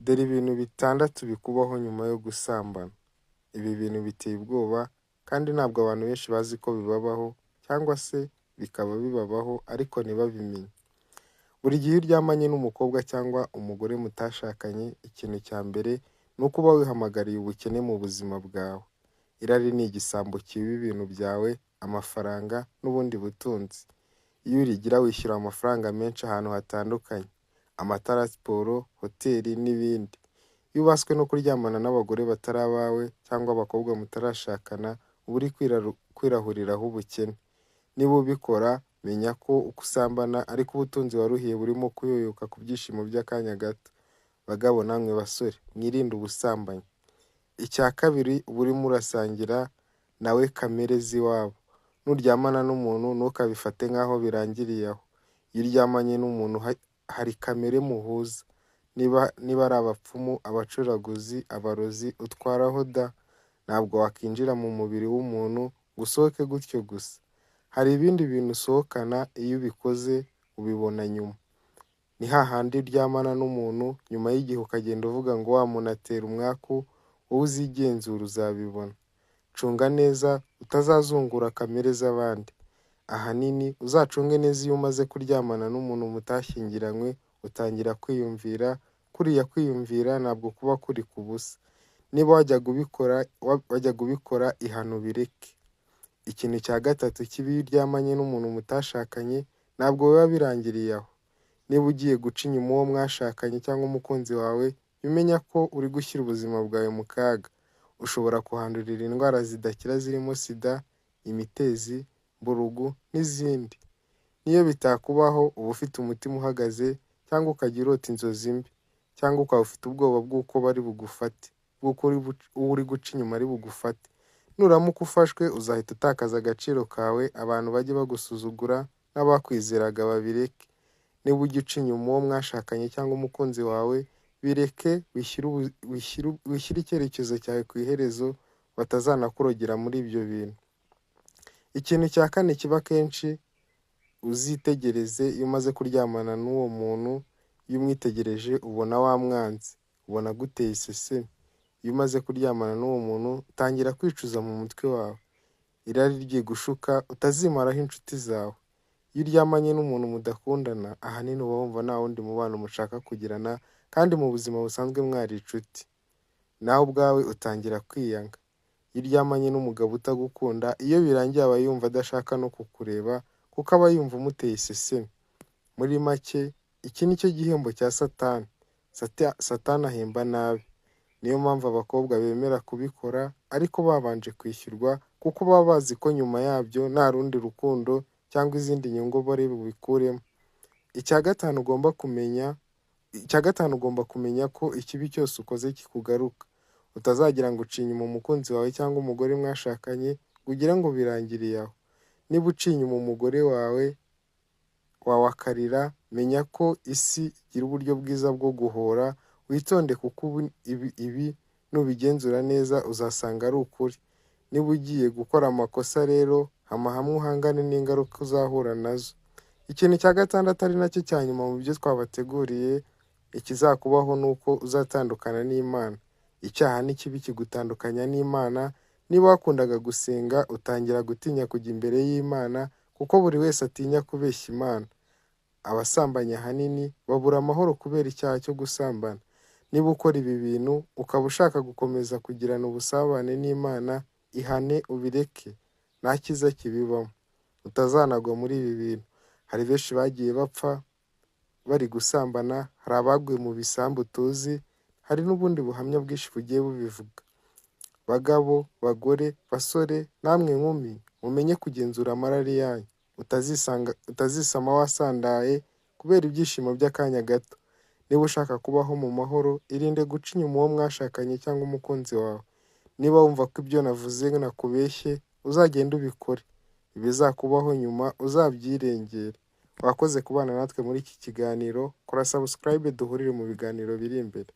Dore ibintu bitandatu bikubaho nyuma yo gusambana. Ibi bintu biteye ubwoba kandi ntabwo abantu benshi bazi ko bibabaho cyangwa se bikaba bibabaho ariko ntibabimenye. Buri gihe iyo uryamanye n'umukobwa cyangwa umugore mutashakanye, ikintu cya mbere ni uko uba wihamagariye ubukene mu buzima bwawe. Irari ni igisambo kiba ibintu byawe, amafaranga n'ubundi butunzi. Iyo urigira wishyura amafaranga menshi ahantu hatandukanye, amatara, siporo, hoteli n'ibindi. Iyo ubaswe no kuryamana n'abagore batari abawe cyangwa abakobwa mutarashakana, uba uri kwirahuriraho ubukene. Niba ubikora, menya ko uko usambana ariko ubutunzi waruhiye burimo kuyoyoka ku byishimo by'akanya gato. Bagabo namwe basore, mwirinde ubusambanyi. Icya kabiri, uba urimo urasangira nawe kamere z'iwabo. Nuryamana n'umuntu ntukabifate nk'aho birangiriye aho. Iyo uryamanye n'umuntu hari kamere muhuza. Niba ari abapfumu, abacuraguzi, abarozi, utwaraho da. Ntabwo wakinjira mu mubiri w'umuntu ngo usohoke gutyo gusa. Hari ibindi bintu usohokana, iyo ubikoze ubibona nyuma. Ni hahandi uryamana n'umuntu, nyuma y'igihe ukagenda uvuga ngo wa muntu atera umwaku, wowe uzigenzura uzabibona. Cunga neza utazazungura kamere z'abandi. Ahanini uzacunge neza iyo umaze kuryamana n'umuntu mutashyingiranywe, utangira kwiyumvira, kuriya kwiyumvira ntabwo kuba kuri ku busa. Niba wajyaga ubikora ihane ubireke. Ikintu cya gatatu kibi iyo uryamanye n'umuntu mutashakanye, ntabwo biba birangiriye aho. Niba ugiye guca inyuma uwo mwashakanye cyangwa umukunzi wawe, jya umenya ko uri gushyira ubuzima bwawe mu kaga. Ushobora kuhandurira indwara zidakira zirimo sida, imitezi, mburugu n'izindi. N'iyo bitakubaho uba ufite umutima uhagaze cyangwa ukajya urota inzozi mbi, cyangwa ukaba ufite ubwoba bw'uko bari bugufate, bw'uko uwo uri guca inyuma ari bugufate. Nuramuka ufashwe uzahita utakaza agaciro kawe, abantu bajye bagusuzugura n'abakwizeraga babireke. Niba ujya uca inyuma uwo mwashakanye cyangwa umukunzi wawe, bireke wishyire icyerekezo cyawe ku iherezo, batazanakurogera muri ibyo bintu. Ikintu cya kane kiba kenshi, uzitegereze iyo umaze kuryamana n'uwo muntu. Iyo umwitegereje ubona wamwanze, ubona aguteye iseseme. Iyo umaze kuryamana n'uwo muntu utangira kwicuza mu mutwe wawe. Irari ryigushuka utazimaraho inshuti zawe. Iyo uryamanye n'umuntu mudakundana, ahanini uba wumva nta wundi mubano mushaka kugirana kandi mu buzima busanzwe mwari inshuti. Nawe ubwawe utangira kwiyanga. Iyo uryamanye n'umugabo utagukunda, iyo birangiye aba yumva adashaka no kukureba kuko aba yumva umuteye iseseme. Muri make, iki ni cyo gihembo cya Satani. Satani ahemba nabi. Niyo mpamvu abakobwa bemera kubikora ariko babanje kwishyurwa, kuko baba bazi ko nyuma yabyo nta rundi rukundo cyangwa izindi nyungu bari bubikuremo. Icya gatanu ugomba kumenya ko ikibi cyose ukoze kikugaruka. Utazagira ngo uciye inyuma umukunzi wawe cyangwa umugore mwashakanye ngo ugire ngo birangiriye aho. Niba uciye inyuma umugore wawe akarira, menya ko isi igira uburyo bwiza bwo guhora. Witonde kuko ibi nubigenzura neza uzasanga ari ukuri. Niba ugiye gukora amakosa rero, hama hamwe uhangane n'ingaruka uzahura nazo. Ikintu cya gatandatu ari nacyo cya nyuma mu byo twabateguriye, ikizakubaho ni uko uzatandukana n'Imana. Icyaha n'ikibi kigutandukanya n'Imana. Niba wakundaga gusenga, utangira gutinya kujya imbere y'Imana kuko buri wese atinya kubeshya Imana. Abasambanyi ahanini babura amahoro kubera icyaha cyo gusambana. Niba ukora ibi bintu ukaba ushaka gukomeza kugirana ubusabane n'Imana, ihane ubireke. Nta cyiza kibibamo. Utazanagwa muri ibi bintu. Hari benshi bagiye bapfa bari gusambana, hari abaguye mu bisambu tuzi, hari n'ubundi buhamya bwinshi bugiye bubivuga. Bagabo, bagore, basore, namwe nkumi, mumenye kugenzura amarari yanyu. Utazisama wasandaye kubera ibyishimo by'akanya gato. Niba ushaka kubaho mu mahoro, irinde guca inyuma uwo mwashakanye cyangwa umukunzi wawe. Niba wumva ko ibyo navuze nakubeshye, uzagende ubikore. Ibizakubaho nyuma uzabyirengere. Wakoze kubana natwe muri iki kiganiro. Kora subscribe duhurire mu biganiro biri imbere.